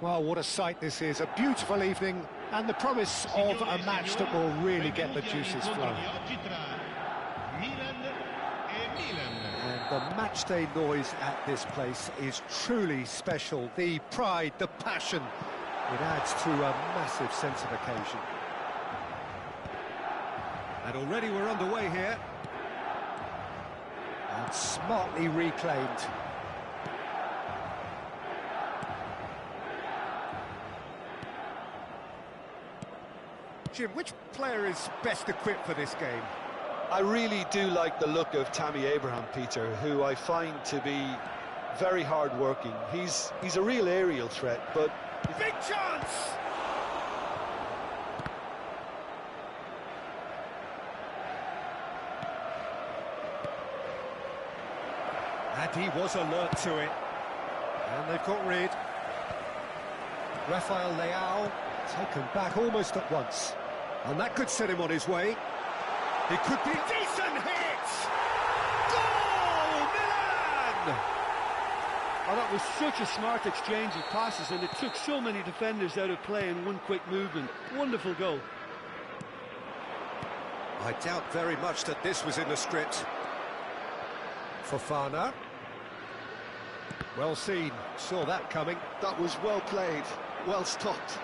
Well, what a sight this is. A beautiful evening and the promise of a match that will really get the juices flowing. And the match-day noise at this place is truly special. The pride, the passion, it adds to a massive sense of occasion. And already we're underway here. And smartly reclaimed. Jim, which player is best equipped for this game? I really do like the look of Tammy Abraham, Peter, who I find to be very hard-working. He's a real aerial threat, but... Big chance! And he was alert to it. And they've got rid. Rafael Leao taken back almost at once. And that could set him on his way. It could be a decent hit! Goal! Milan! Oh, that was such a smart exchange of passes, and it took so many defenders out of play in one quick movement. Wonderful goal. I doubt very much that this was in the script. Fofana. Well seen, saw that coming. That was well played, well stopped.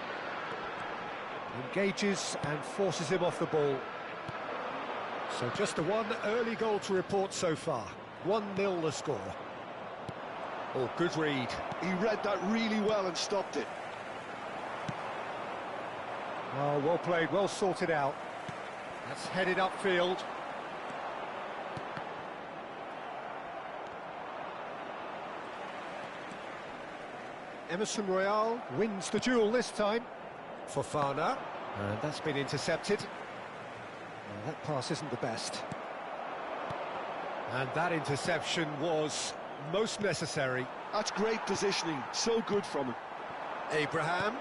Engages and forces him off the ball. So just the one early goal to report so far. 1-0 the score. Oh, good read. He read that really well and stopped it. Oh, well played, well sorted out. That's headed upfield. Emerson Royal wins the duel this time. Fofana, and that's been intercepted. Well, that pass isn't the best. And that interception was most necessary. That's great positioning, so good from him. Abraham.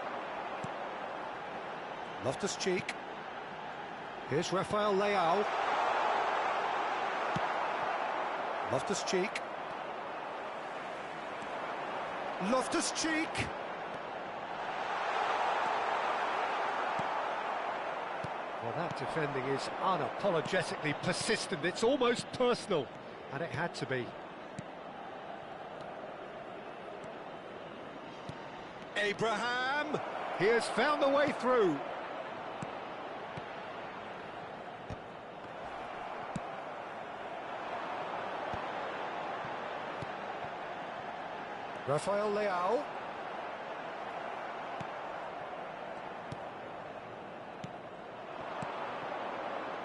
Loftus-Cheek. Here's Rafael Leao. Loftus-Cheek. Loftus-Cheek. Well, that defending is unapologetically persistent. It's almost personal, and it had to be. Abraham! He has found the way through. Rafael Leao.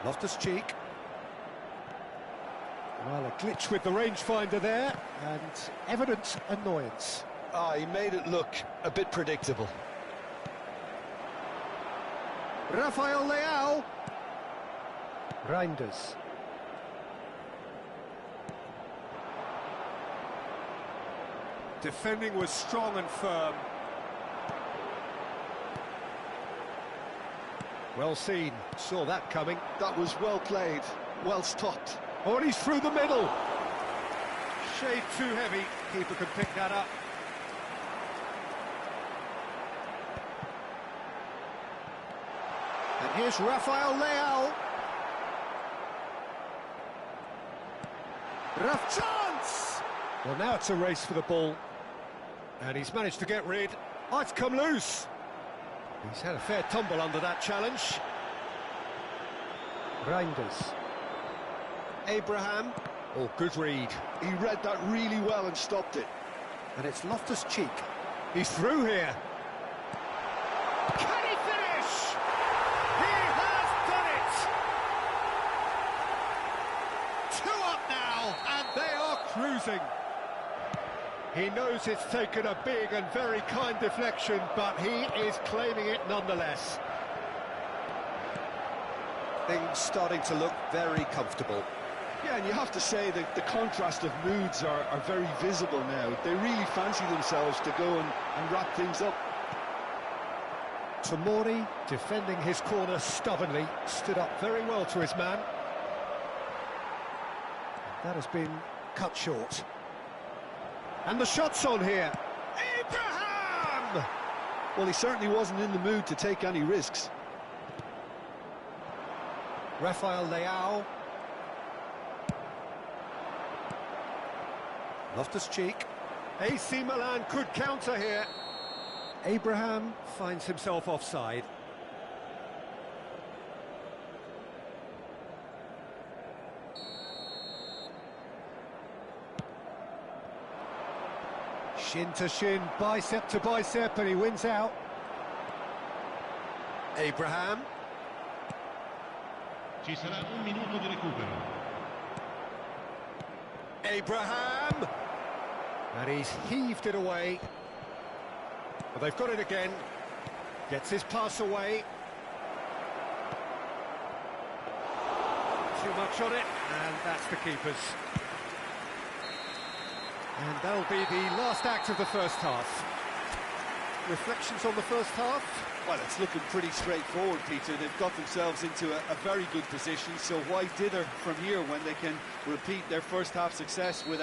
Loftus-Cheek. Well, a glitch with the rangefinder there, and evident annoyance. He made it look a bit predictable. Rafael Leao. Reinders. Defending was strong and firm. Well seen, saw that coming. That was well played, well stopped. Oh, and he's through the middle. Shade too heavy, keeper can pick that up. And here's Rafael Leao. Chance! Well, now it's a race for the ball. And he's managed to get rid. Oh, it's come loose. He's had a fair tumble under that challenge. Reinders. Abraham. Oh, good read. He read that really well and stopped it. And it's Loftus-Cheek. He's through here. Can he finish? He has done it! 2 up now, and they are cruising. He knows it's taken a big and very kind deflection, but he is claiming it nonetheless. Things starting to look very comfortable. Yeah, and you have to say that the contrast of moods are very visible now. They really fancy themselves to go and wrap things up. Tomori, defending his corner stubbornly, stood up very well to his man. That has been cut short. And the shot's on here. Abraham! Well, he certainly wasn't in the mood to take any risks. Rafael Leao. Loftus-Cheek. AC Milan could counter here. Abraham finds himself offside. Shin to shin, bicep to bicep, and he wins out. Abraham. Ci sarà un minuto di recupero. Abraham! And he's heaved it away. But they've got it again. Gets his pass away. Too much on it, and that's the keeper's. And that'll be the last act of the first half. Reflections on the first half? Well, it's looking pretty straightforward, Peter. They've got themselves into a very good position, so why dither from here when they can repeat their first half success with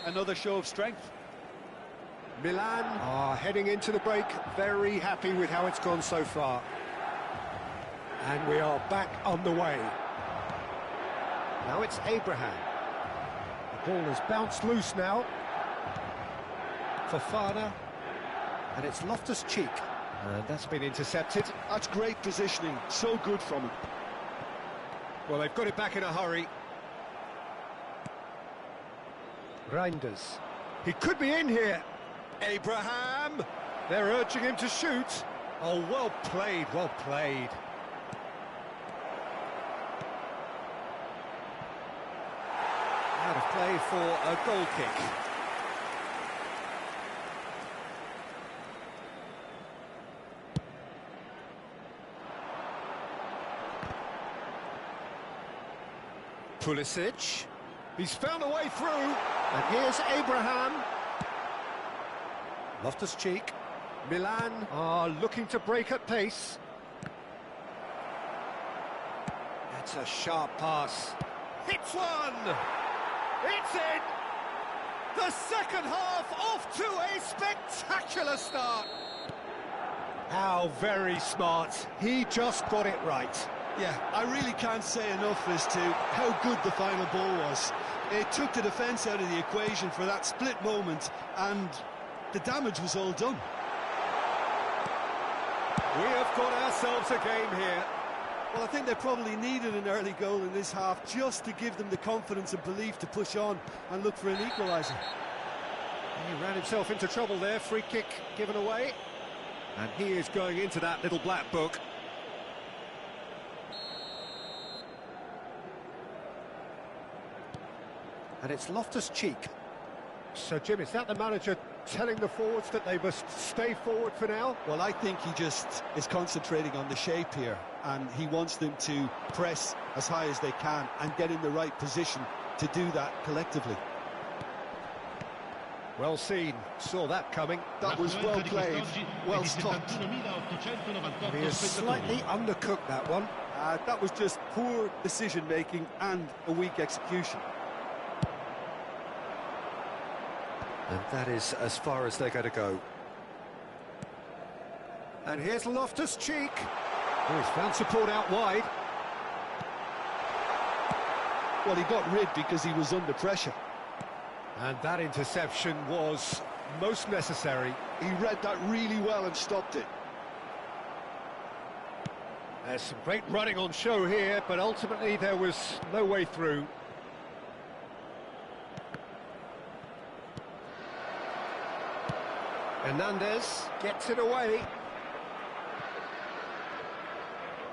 another show of strength? Milan are heading into the break, very happy with how it's gone so far. And we are back on the way. Now it's Abraham. The ball has bounced loose now. Fofana. And it's Loftus-Cheek. And that's been intercepted. That's great positioning, so good from him. Well, they've got it back in a hurry. Reinders. He could be in here. Abraham! They're urging him to shoot. Oh, well played, well played. Out of play for a goal kick. Pulisic. He's found a way through. And here's Abraham. Loftus-Cheek. Milan are looking to break at pace. That's a sharp pass. Hits one! It's in! The second half off to a spectacular start. How very smart. He just got it right. Yeah, I really can't say enough as to how good the final ball was. It took the defence out of the equation for that split moment, and the damage was all done. We have got ourselves a game here. Well, I think they probably needed an early goal in this half just to give them the confidence and belief to push on and look for an equaliser. He ran himself into trouble there, free kick given away. And he is going into that little black book. And it's Loftus-Cheek. So, Jim, is that the manager telling the forwards that they must stay forward for now? Well, I think he just is concentrating on the shape here, and he wants them to press as high as they can and get in the right position to do that collectively. Well seen, saw that coming. That was well played, well stopped. He has slightly undercooked that one. That was just poor decision-making and a weak execution. And that is as far as they're going to go. And here's Loftus-Cheek. Oh, he's found support out wide. Well, he got rid because he was under pressure. And that interception was most necessary. He read that really well and stopped it. There's some great running on show here, but ultimately there was no way through. Hernandez gets it away.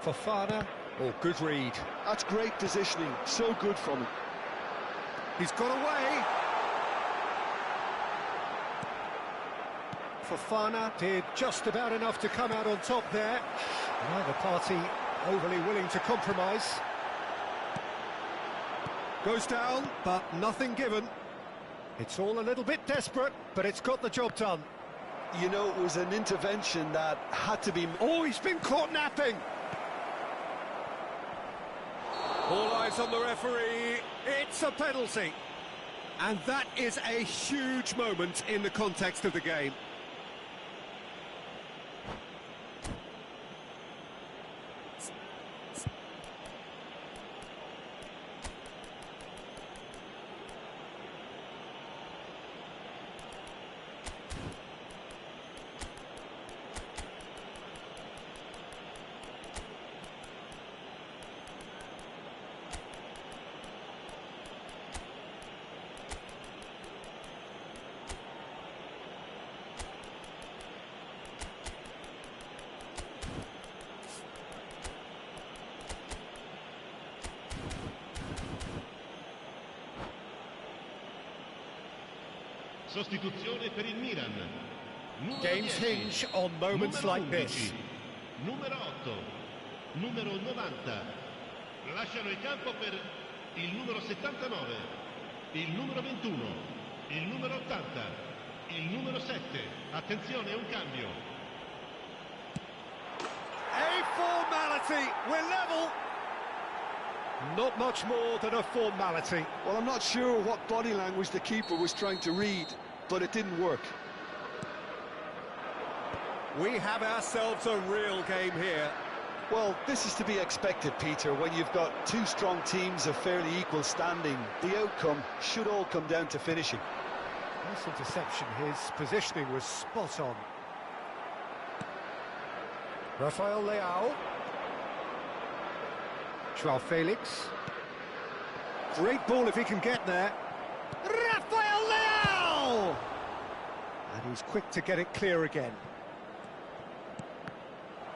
Fofana. Oh, good read. That's great positioning, so good from him. He's got away. Fofana did just about enough to come out on top there. Neither party overly willing to compromise. Goes down, but nothing given. It's all a little bit desperate, but it's got the job done. You know, it was an intervention that had to be... Oh, he's been caught napping. All eyes on the referee. It's a penalty. And that is a huge moment in the context of the game. Sostituzione per il Milan. Numero Games 10, hinge on moments numero like this. 11, numero 8, numero 90. Lasciano il campo per il numero 79, il numero 21, il numero 80, il numero 7. Attenzione, un cambio. A formality, we're level. Not much more than a formality. Well, I'm not sure what body language the keeper was trying to read, but it didn't work. We have ourselves a real game here. Well, this is to be expected, Peter, when you've got two strong teams of fairly equal standing. The outcome should all come down to finishing. Nice interception, his positioning was spot on. Rafael Leao. Joao Felix. Great ball if he can get there. Rafael Leao! And he's quick to get it clear again.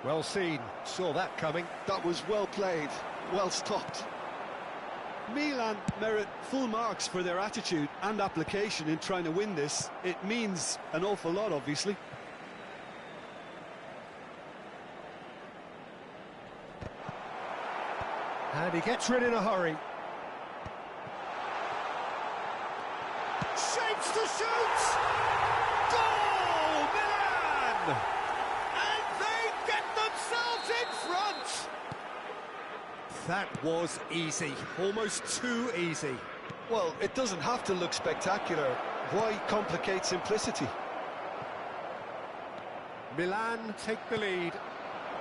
Well seen, saw that coming. That was well played, well stopped. Milan merit full marks for their attitude and application in trying to win this. It means an awful lot, obviously. And he gets rid in a hurry. Shapes to shoot! Goal, Milan! And they get themselves in front! That was easy, almost too easy. Well, it doesn't have to look spectacular. Why complicate simplicity? Milan take the lead.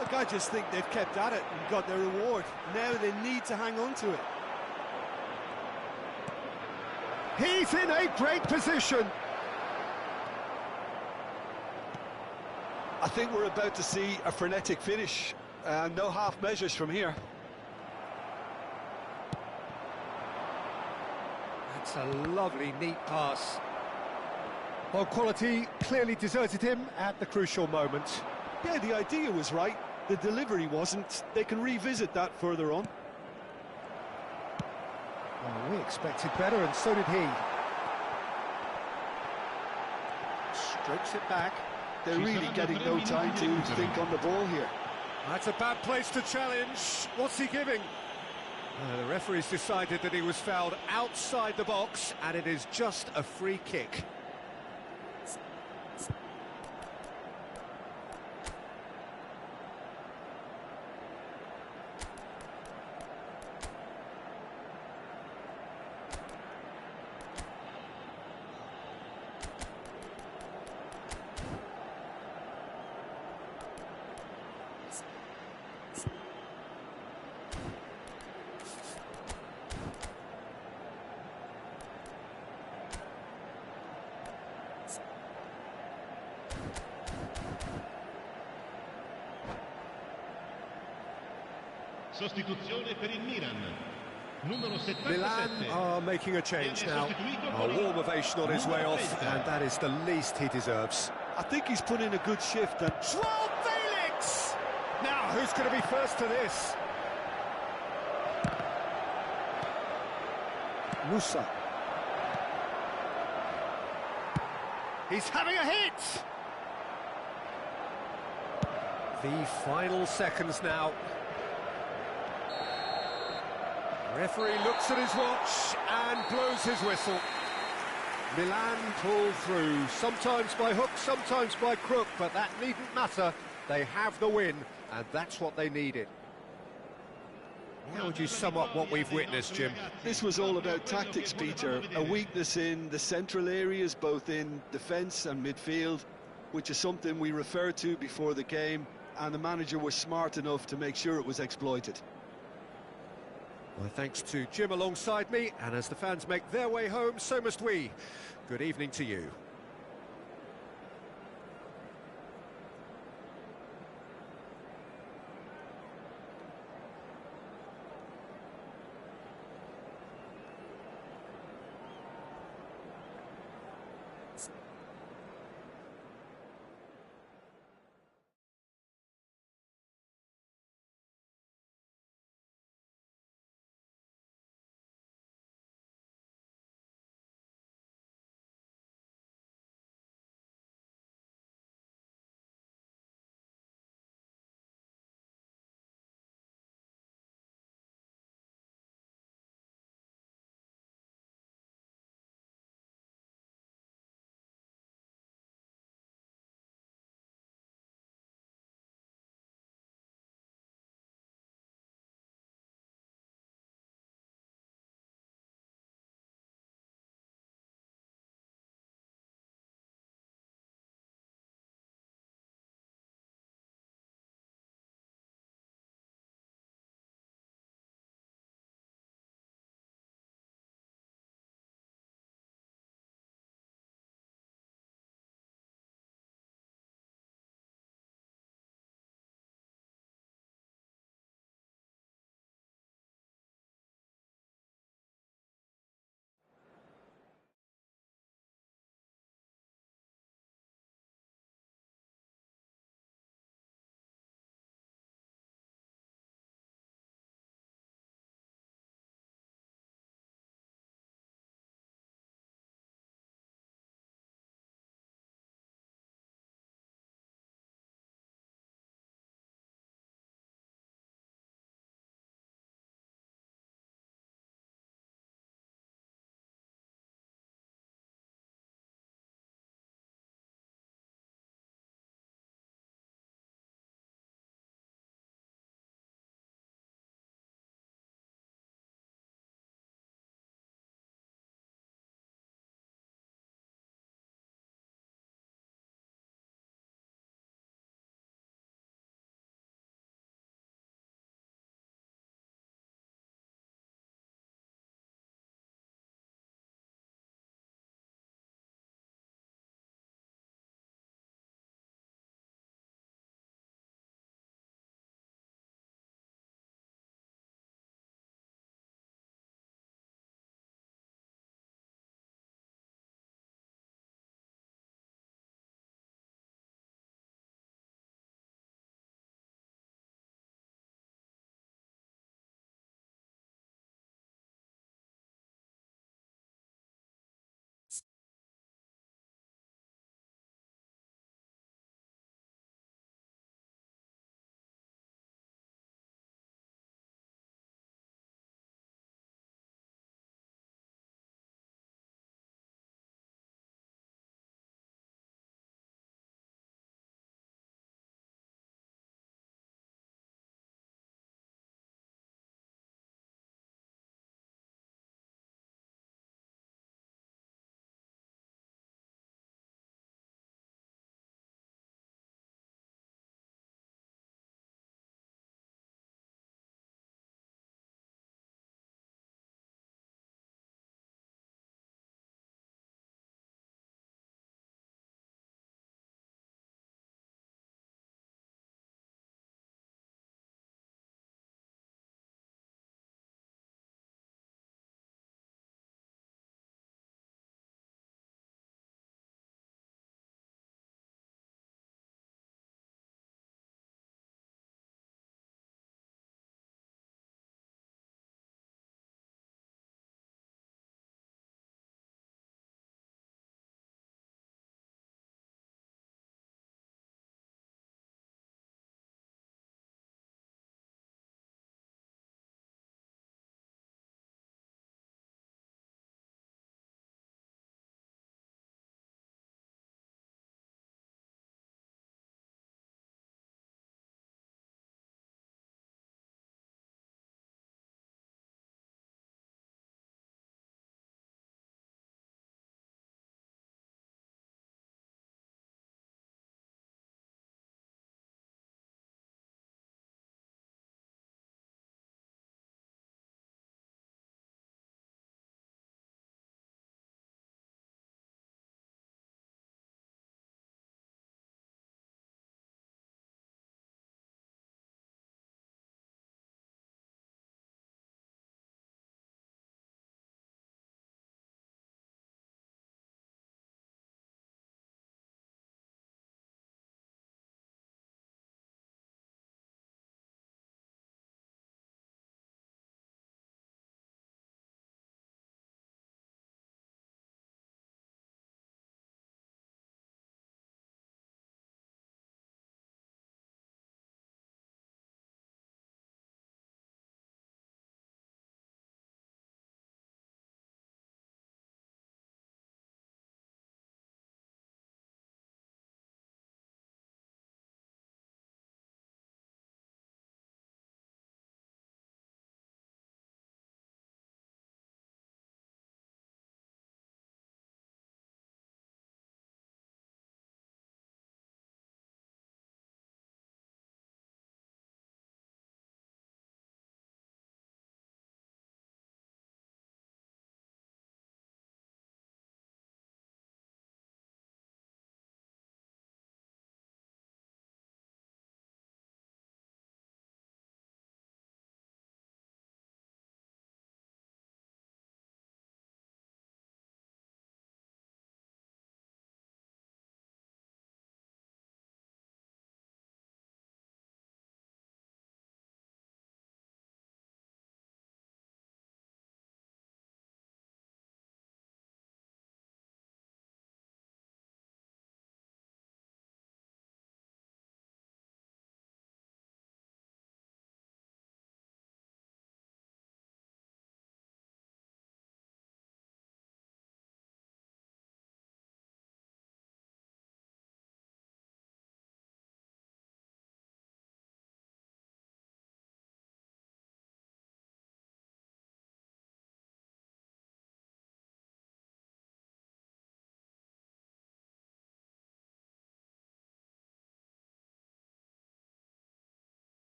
Look, I just think they've kept at it and got their reward. Now they need to hang on to it. He's in a great position. I think we're about to see a frenetic finish. No half measures from here. That's a lovely, neat pass. Well, quality clearly deserted him at the crucial moment. Yeah, the idea was right. The delivery wasn't. They can revisit that further on. Well, we expected better, and so did he. Strokes it back. They're really getting no time to think on the ball here. That's a bad place to challenge. What's he giving? The referee's decided that he was fouled outside the box, and it is just a free kick. Sostituzione per il Milan. Numero 77. Milan are making a change now. A warm ovation on his way off, and that is the least he deserves. I think he's put in a good shift. And Joao Felix! Now, who's going to be first to this? Musa. He's having a hit! The final seconds now. Referee looks at his watch and blows his whistle. Milan pull through, sometimes by hook, sometimes by crook, but that needn't matter. They have the win, and that's what they needed. How would you sum up what we've witnessed, Jim? this was all about tactics, Peter. A weakness in the central areas, both in defence and midfield, which is something we referred to before the game, and the manager was smart enough to make sure it was exploited. Well, thanks to Jim alongside me, and as the fans make their way home, so must we. Good evening to you.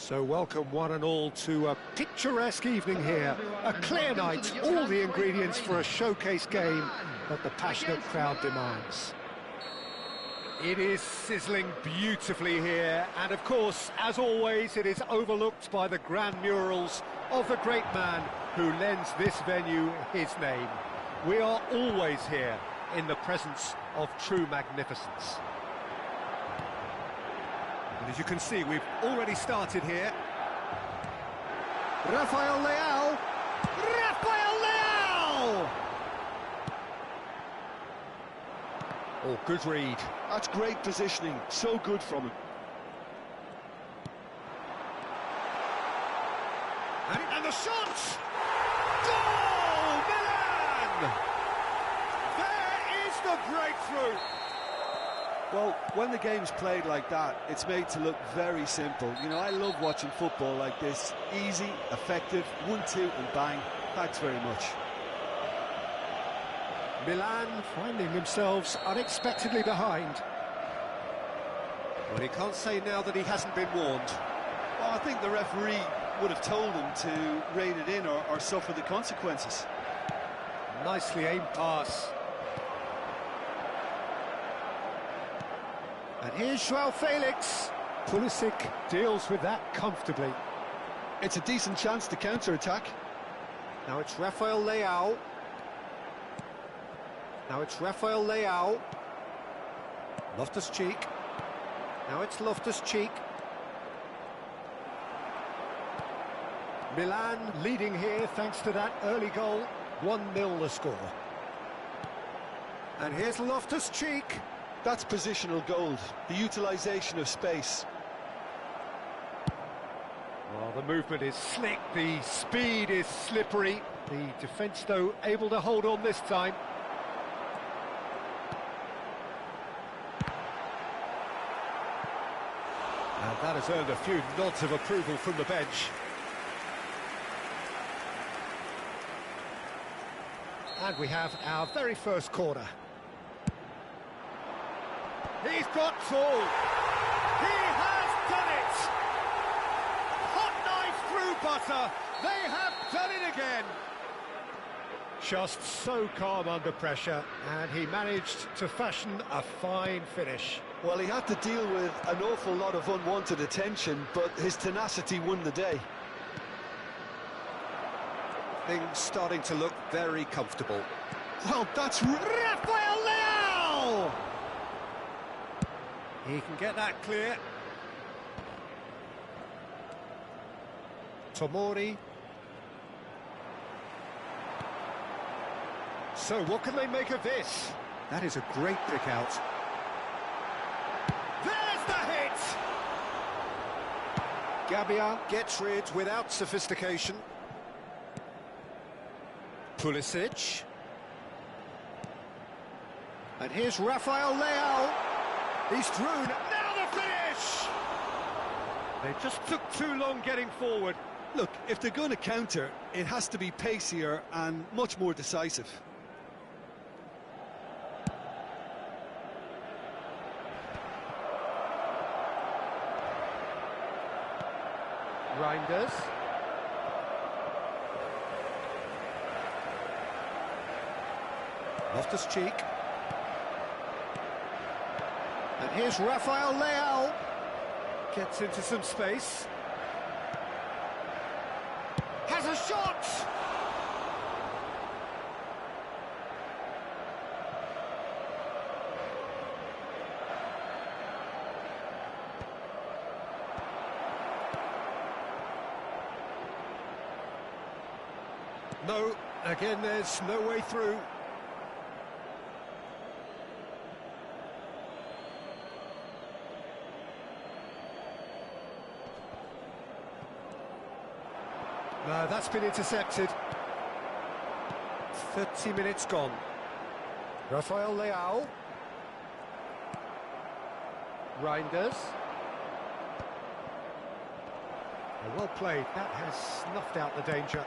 So welcome one and all to a picturesque evening here. A clear night, all the ingredients for a showcase game that the passionate crowd demands. It is sizzling beautifully here, and of course, as always, it is overlooked by the grand murals of the great man who lends this venue his name. We are always here in the presence of true magnificence. And as you can see, we've already started here. Rafael Leao! Rafael Leao! Oh, good read. That's great positioning, so good from him. And the shot! Goal! Milan! There is the breakthrough! Well, when the game's played like that, it's made to look very simple. You know, I love watching football like this. Easy, effective, 1-2 and bang. Thanks very much. Milan finding themselves unexpectedly behind. Well, he can't say now that he hasn't been warned. Well, I think the referee would have told him to rein it in or suffer the consequences. Nicely aimed pass. And here's Joao Felix. Pulisic deals with that comfortably. It's a decent chance to counter-attack. Now it's Rafael Leao. Now it's Rafael Leao. Loftus-Cheek. Now it's Loftus-Cheek. Milan leading here thanks to that early goal. 1-0 the score. And here's Loftus-Cheek. That's positional gold, the utilisation of space. Well, the movement is slick, the speed is slippery. The defence, though, able to hold on this time. And that has earned a few nods of approval from the bench. And we have our very first corner. He's got all. He has done it! Hot knife through butter. They have done it again. Just so calm under pressure, and he managed to fashion a fine finish. Well, he had to deal with an awful lot of unwanted attention, but his tenacity won the day. Things starting to look very comfortable. Well, that's Rafael Leao! He can get that clear. Tomori. So what can they make of this? That is a great pick out. There's the hit! Gabbia gets rid without sophistication. Pulisic. And here's Rafael Leao. He's through, now the finish! They just took too long getting forward. Look, if they're going to counter, it has to be pacier and much more decisive. Reinders. Loftus-Cheek. And here's Rafael Leao. Gets into some space. Has a shot! No, again there's no way through. That's been intercepted. 30 minutes gone. Rafael Leao. Reinders. Well played. That has snuffed out the danger.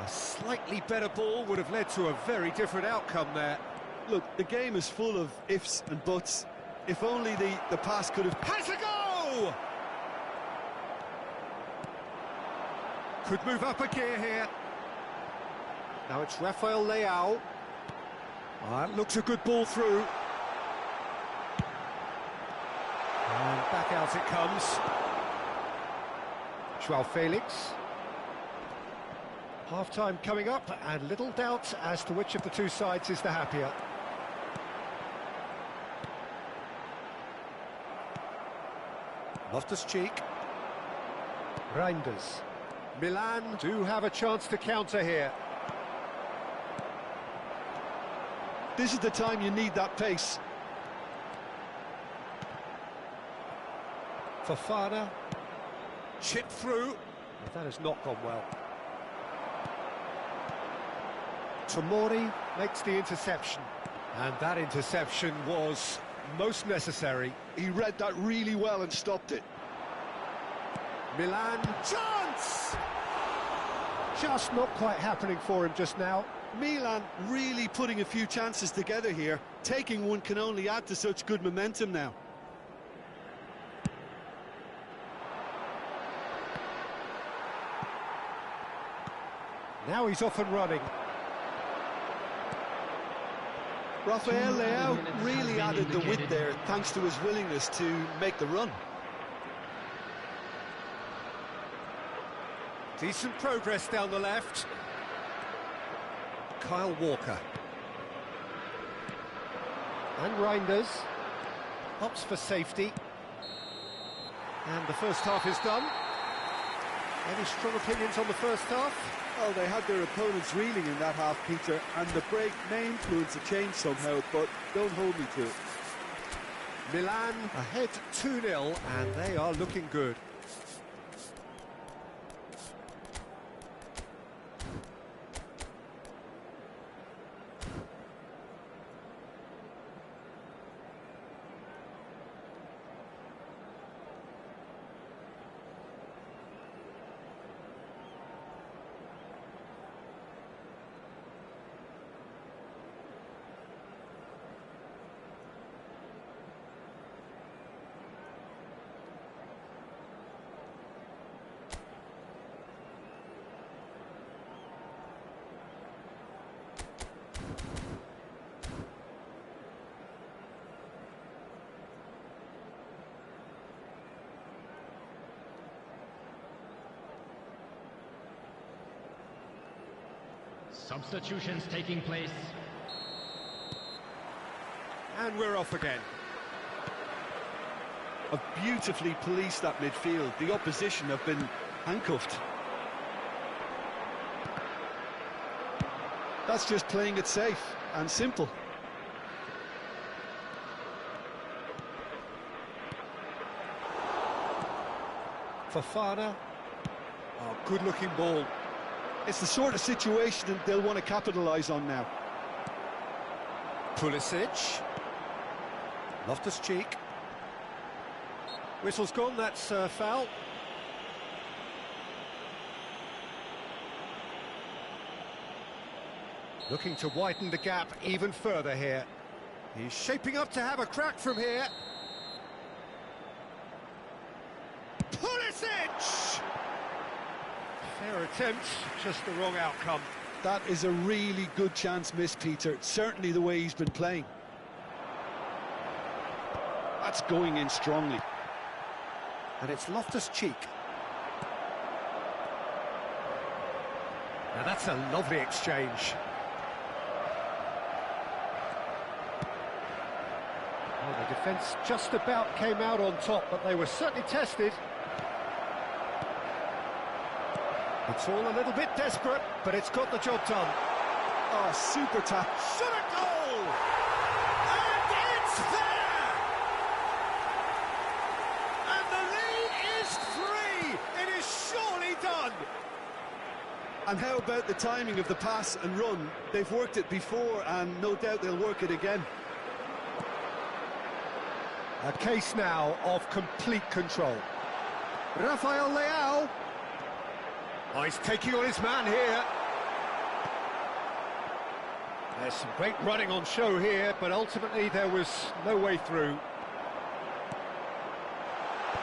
A slightly better ball would have led to a very different outcome there. Look, the game is full of ifs and buts. If only the pass could have... Has a go! Could move up a gear here. Now it's Rafael Leao. Looks a good ball through. And back out it comes. Joao Felix. Half-time coming up, and little doubt as to which of the two sides is the happier. Loftus-Cheek. Reinders. Milan do have a chance to counter here. This is the time you need that pace. Fofana. Chip through. That has not gone well. Tomori makes the interception. And that interception was most necessary. He read that really well and stopped it. Milan, chance! Just not quite happening for him just now. Milan really putting a few chances together here. Taking one can only add to such good momentum now. Now he's off and running. Rafael Leao really added the width there thanks to his willingness to make the run. Decent progress down the left. Kyle Walker. And Reinders. Opts for safety. And the first half is done. Any strong opinions on the first half? Well, they had their opponents reeling in that half, Peter, and the break may influence a change somehow, but don't hold me to it. Milan ahead 2-0, and they are looking good. Substitutions taking place. And we're off again. Have beautifully policed that midfield. The opposition have been handcuffed. That's just playing it safe and simple. Fofana. Oh, good-looking ball. It's the sort of situation that they'll want to capitalise on now. Pulisic. Loftus-Cheek. Whistle's gone, that's foul. Looking to widen the gap even further here. He's shaping up to have a crack from here. Pulisic! Fair attempt, just the wrong outcome. That is a really good chance missed, Peter. Certainly the way he's been playing. That's going in strongly. And it's Loftus-Cheek. Now that's a lovely exchange. Well, the defence just about came out on top, but they were certainly tested. It's all a little bit desperate, but it's got the job done. Oh, super tap. Shot a goal! And it's there! And the lead is 3! It is surely done! And how about the timing of the pass and run? They've worked it before, and no doubt they'll work it again. A case now of complete control. Rafael Leao. Oh, he's taking on his man here. There's some great running on show here, but ultimately there was no way through.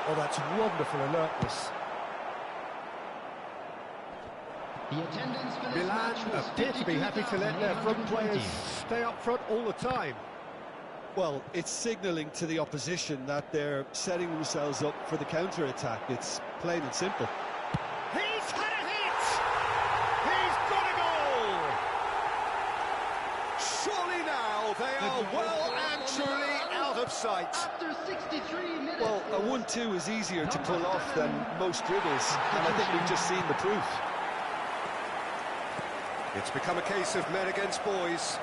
Oh, that's wonderful alertness. The attendance for this Milan match was appear to be happy to let their front players 52,820. stay up front all the time. Well, it's signalling to the opposition that they're setting themselves up for the counter-attack. It's plain and simple. He's had a hit! He's got a goal! Surely now they are well and truly out of sight. After 63 minutes. Well, a 1-2 is easier to pull off than most dribbles, and I think we've just seen the proof. It's become a case of men against boys.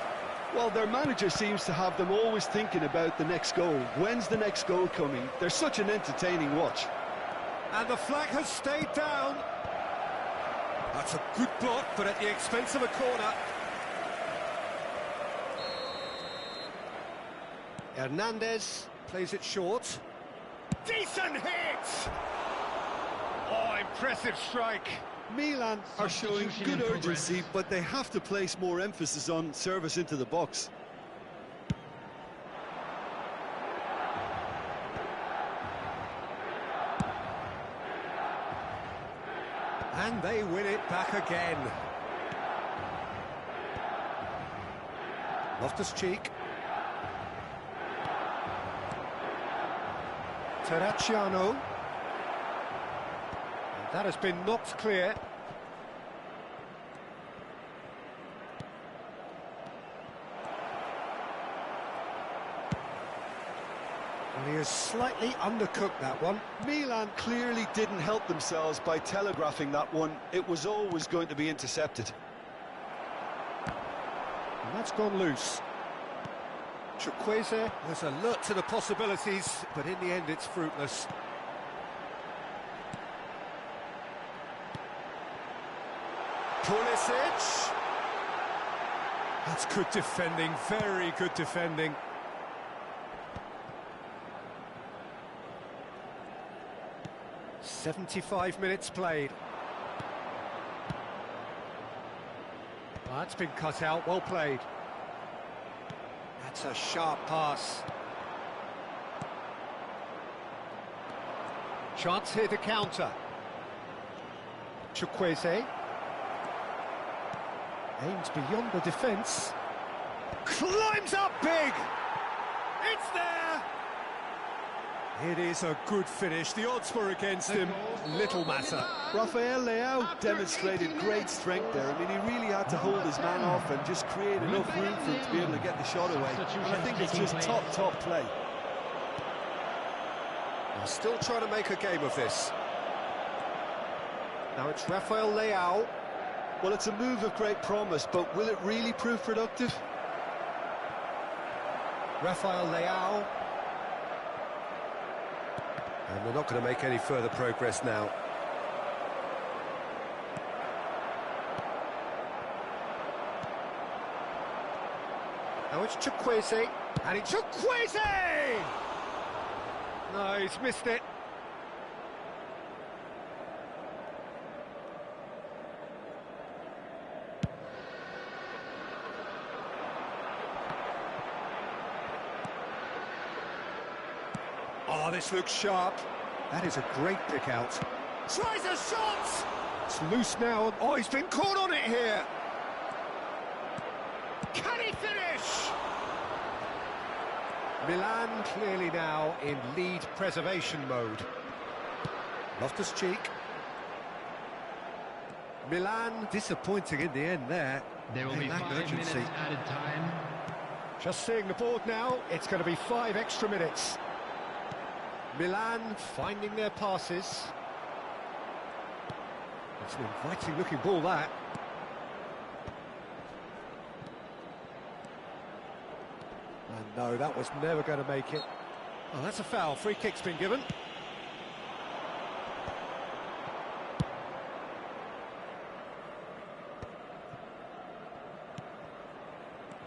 Well, their manager seems to have them always thinking about the next goal. When's the next goal coming? They're such an entertaining watch. And the flag has stayed down. That's a good block, but at the expense of a corner. Hernandez plays it short. Decent hit! Oh, impressive strike. Milan are showing Substitution good in progress. urgency, but they have to place more emphasis on service into the box. And they win it back again. Loftus-Cheek. Terracciano. And that has been knocked clear. Well, he has slightly undercooked that one. Milan clearly didn't help themselves by telegraphing that one. It was always going to be intercepted. And that's gone loose. Chukwueze was alert to the possibilities, but in the end it's fruitless. Pulisic. That's good defending, very good defending. "75 minutes played. That's been cut out, well played. That's a sharp pass. Chance here to counter. Chukwueze. Aims beyond the defence. Climbs up big! It's there! It is a good finish. The odds were against him. Little matter. Rafael Leao demonstrated great strength there. I mean, he really had to hold his man off and just create enough room for him to be able to get the shot away. And I think it's just top play. They're still trying to make a game of this. Now it's Rafael Leao. Well, it's a move of great promise, but will it really prove productive? Rafael Leao. And they're not going to make any further progress now. Now it's Chukwueze. And it's Chukwueze! No, he's missed it. Oh, this looks sharp. That is a great pick out. Tries a shot! It's loose now. Oh, he's been caught on it here. Can he finish? Milan clearly now in lead preservation mode. Loftus-Cheek. Milan disappointing in the end there. There will They be lack 5 minutes urgency. added time. Just seeing the board now, it's going to be 5 extra minutes. Milan finding their passes. It's an inviting looking ball, that. And no, that was never going to make it. Oh, that's a foul. Free kick's been given.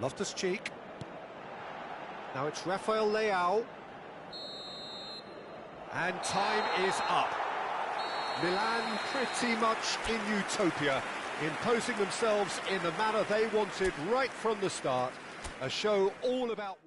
Loftus-Cheek. Now it's Rafael Leao. And time is up. Milan pretty much in utopia, imposing themselves in the manner they wanted right from the start. A show all about...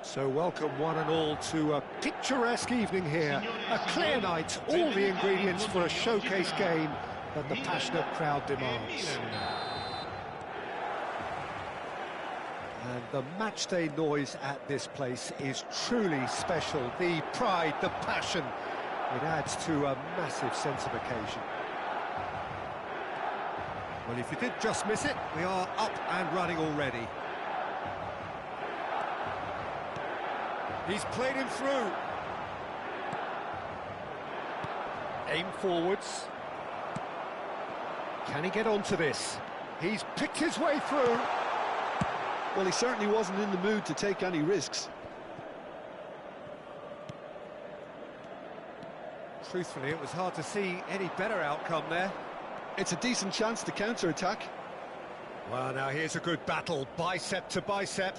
So welcome one and all to a picturesque evening here. A clear night, all the ingredients for a showcase game that the passionate crowd demands. And the matchday noise at this place is truly special. The pride, the passion, it adds to a massive sense of occasion. Well, if you did just miss it, we are up and running already. He's played him through. Aim forwards. Can he get onto this? He's picked his way through. Well, he certainly wasn't in the mood to take any risks. Truthfully, it was hard to see any better outcome there. It's a decent chance to counter-attack. Well, now here's a good battle, bicep to bicep.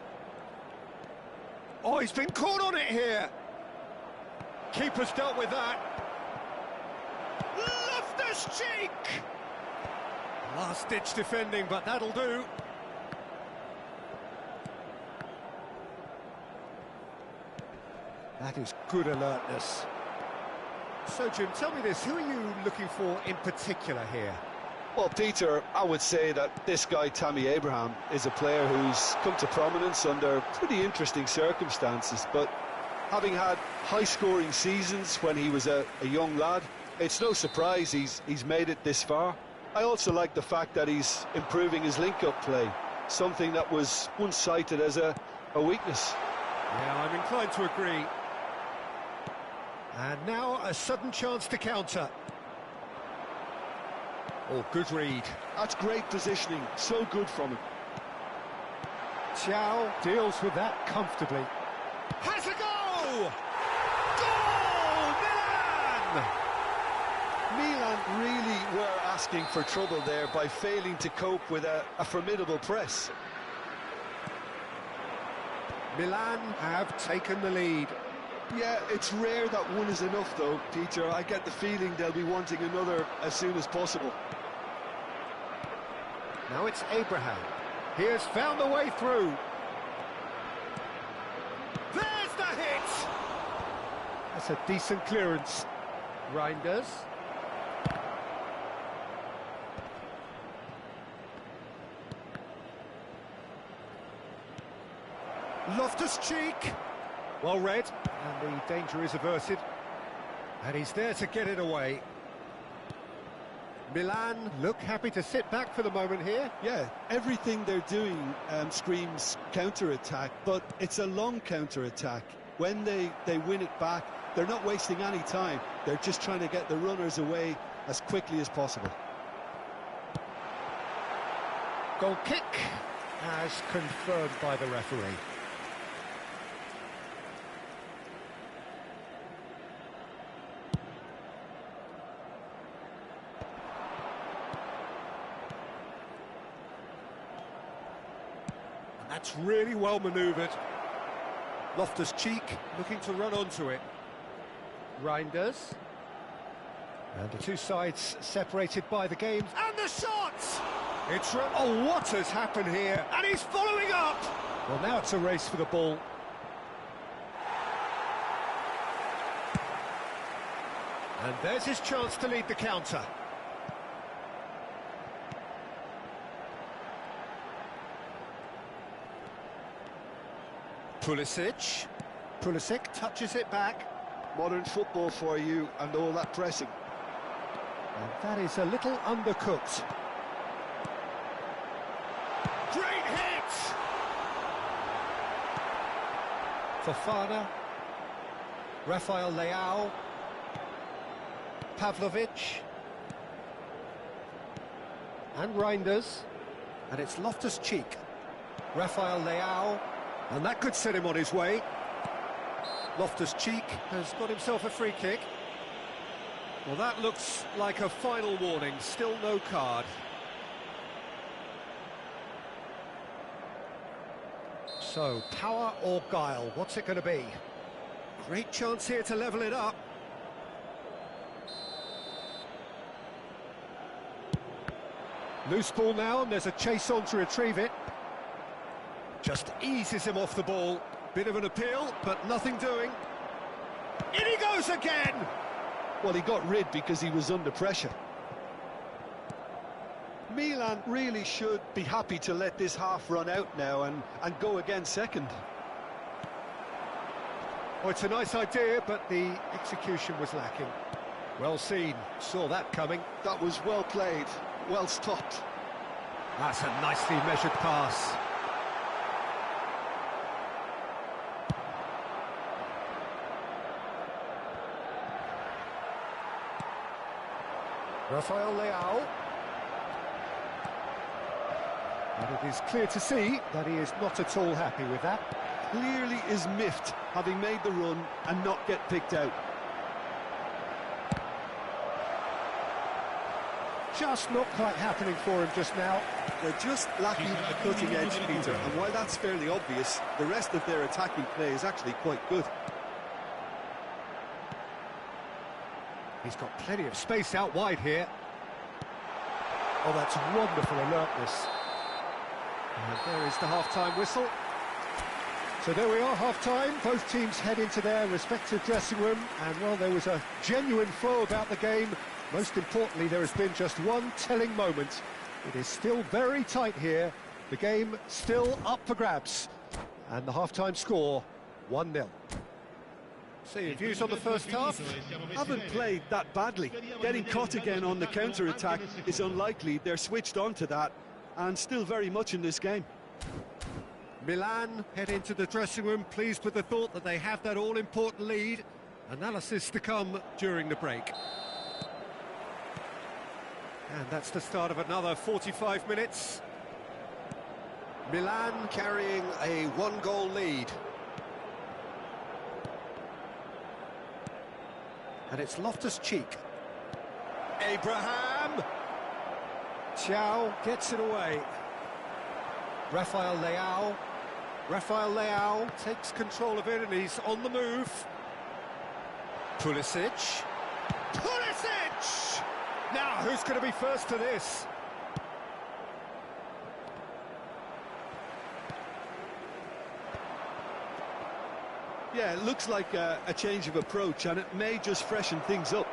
Oh, he's been caught on it here. Keeper's dealt with that. Loftus-Cheek! Last-ditch defending, but that'll do. That is good alertness. So, Jim, tell me this, who are you looking for in particular here? Well, Peter, I would say that this guy, Tammy Abraham, is a player who's come to prominence under pretty interesting circumstances, but having had high-scoring seasons when he was a young lad, it's no surprise he's made it this far. I also like the fact that he's improving his link-up play, something that was once cited as a weakness. Yeah, I'm inclined to agree. And now a sudden chance to counter. Oh, good read. That's great positioning, so good from him. Thiaw deals with that comfortably. Has a go! Goal! Milan really were asking for trouble there by failing to cope with a formidable press. Milan have taken the lead. Yeah, it's rare that one is enough though, Peter. I get the feeling they'll be wanting another as soon as possible. Now it's Abraham. He has found the way through. There's the hit! That's a decent clearance. Reinders. Loftus-Cheek. Well read, and the danger is averted. And he's there to get it away. Milan look happy to sit back for the moment here. Yeah, everything they're doing screams counter-attack, but it's a long counter-attack. When they win it back, they're not wasting any time. They're just trying to get the runners away as quickly as possible. Goal kick, as confirmed by the referee. That's really well manoeuvred. Loftus-Cheek looking to run onto it. Reinders. And the two sides separated by the games. And the shots! It's... Oh, what has happened here? And he's following up! Well, now it's a race for the ball. And there's his chance to lead the counter. Pulisic touches it back. Modern football for you and all that pressing. And that is a little undercooked. Great hit! Fofana. Rafael Leao. Pavlovic. And Reinders. And it's Loftus-Cheek. Rafael Leao. And that could set him on his way. Loftus-Cheek has got himself a free kick. Well, that looks like a final warning. Still no card. So, power or guile, what's it going to be? Great chance here to level it up. Loose ball now, and there's a chase on to retrieve it. Just eases him off the ball. Bit of an appeal, but nothing doing. In he goes again! Well, he got rid because he was under pressure. Milan really should be happy to let this half run out now and go again second. Oh, it's a nice idea, but the execution was lacking. Well seen, saw that coming. That was well played, well stopped. That's a nicely measured pass. Rafael Leao. And it is clear to see that he is not at all happy with that. Clearly is miffed, having made the run and not get picked out. Just not quite happening for him just now. They're just lacking a cutting edge, Peter, and while that's fairly obvious, the rest of their attacking play is actually quite good. He's got plenty of space out wide here. Oh, that's wonderful alertness. And there is the half-time whistle. So there we are, half-time. Both teams head into their respective dressing room. And while there was a genuine flow about the game, most importantly, there has been just one telling moment. It is still very tight here. The game still up for grabs. And the half-time score, 1-0. So your views on the first half? Haven't played that badly. Getting caught again on the counter-attack is unlikely. They're switched on to that and still very much in this game. Milan head into the dressing room pleased with the thought that they have that all-important lead. Analysis to come during the break. And that's the start of another 45 minutes. Milan carrying a one-goal lead. And it's Loftus-Cheek. Abraham! Thiaw gets it away. Rafael Leao. Rafael Leao takes control of it and he's on the move. Pulisic. Pulisic! Now, who's going to be first to this? Yeah, it looks like a change of approach, and it may just freshen things up.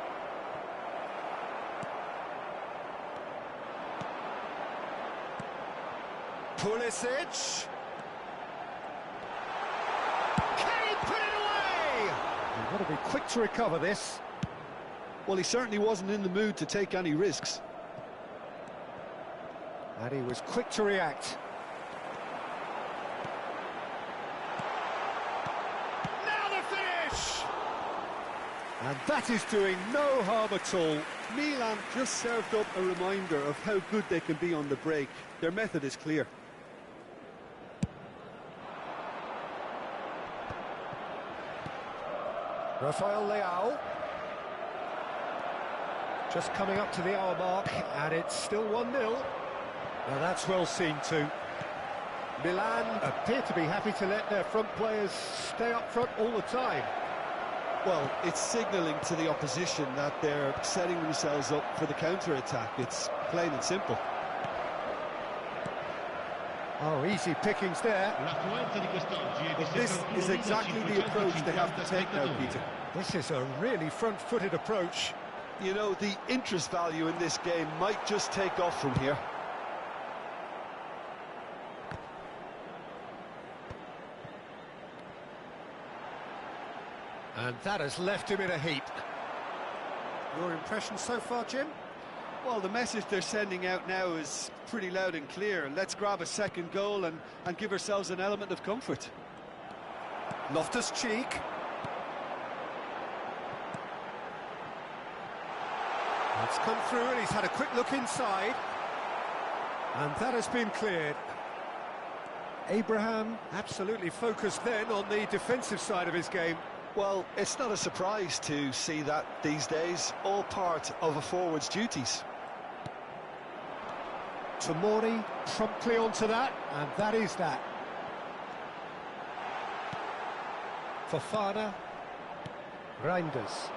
Pulisic. Can he put it away? You've got to be quick to recover this. Well, he certainly wasn't in the mood to take any risks. And he was quick to react. Now the finish! And that is doing no harm at all. Milan just served up a reminder of how good they can be on the break. Their method is clear. Rafael Leao. Just coming up to the hour mark, and it's still 1-0. Now that's well seen too. Milan appear to be happy to let their front players stay up front all the time. Well, it's signalling to the opposition that they're setting themselves up for the counter-attack. It's plain and simple. Oh, easy pickings there. But this is exactly the approach they have to take now, Peter. This is a really front-footed approach. You know, the interest value in this game might just take off from here. And that has left him in a heap. Your impression so far, Jim? Well, the message they're sending out now is pretty loud and clear. Let's grab a second goal and give ourselves an element of comfort. Loftus-Cheek. It's come through and he's had a quick look inside. And that has been cleared. Abraham absolutely focused then on the defensive side of his game. Well, it's not a surprise to see that these days, all part of a forward's duties. Tomori promptly onto that, and that is that. Fofana. Reinders.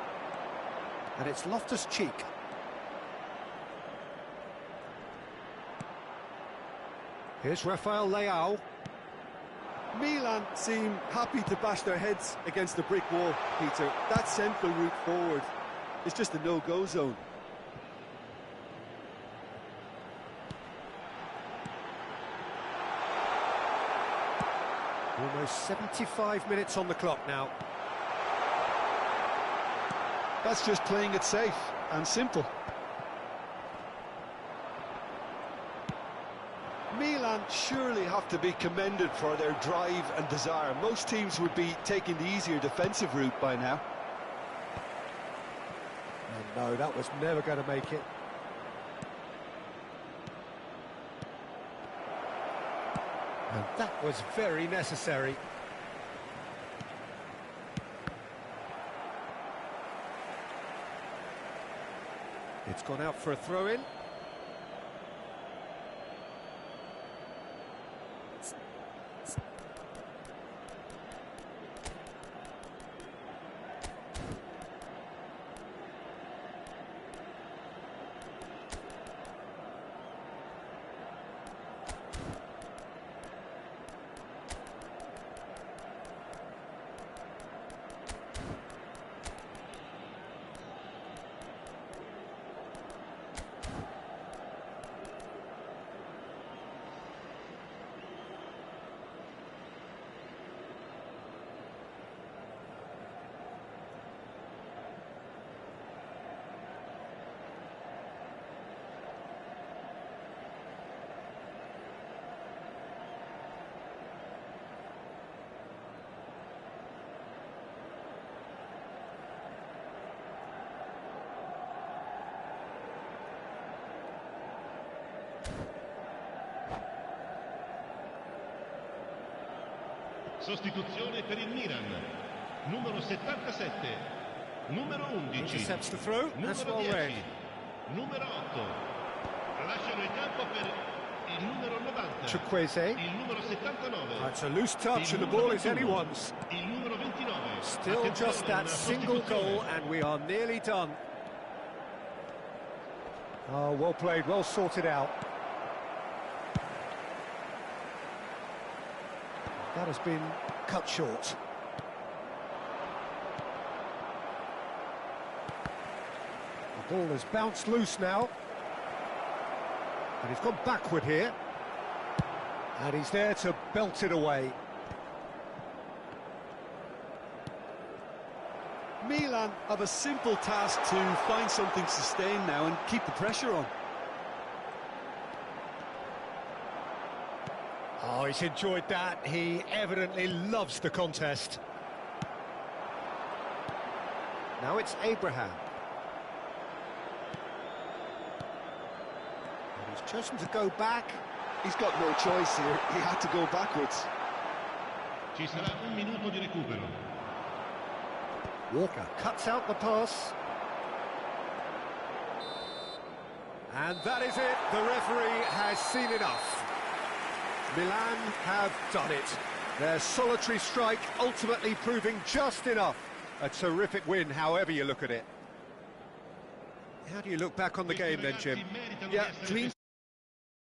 And it's Loftus-Cheek. Here's Rafael Leao. Milan seem happy to bash their heads against the brick wall, Peter. That central route forward is just a no-go zone. Almost 75 minutes on the clock now. That's just playing it safe and simple. Milan surely have to be commended for their drive and desire. Most teams would be taking the easier defensive route by now. And no, that was never going to make it. And that was very necessary. It's gone out for a throw-in. Sostituzione per il Milan. Numero 77. Numero 11. Intercepts the throw. That's Numero well 10. read. Numero 8. Lasciano il campo per il numero 90. Chukwueze. Il numero 79. That's a loose touch and the Il ball numero is 21. anyone's. Il numero 29. Still Attenzione, just that una single sostituzione. goal and we are nearly done. Oh, well played, well sorted out. That has been cut short. The ball has bounced loose now. And he's gone backward here. And he's there to belt it away. Milan have a simple task to find something sustained now and keep the pressure on. Oh, he's enjoyed that. He evidently loves the contest. Now it's Abraham. And he's chosen to go back. He's got no choice here. He had to go backwards. Ci sarà un minuto di recupero. Walker cuts out the pass. And that is it. The referee has seen enough. Milan have done it. Their solitary strike ultimately proving just enough. A terrific win, however you look at it. How do you look back on the game then, Jim? Yeah, clean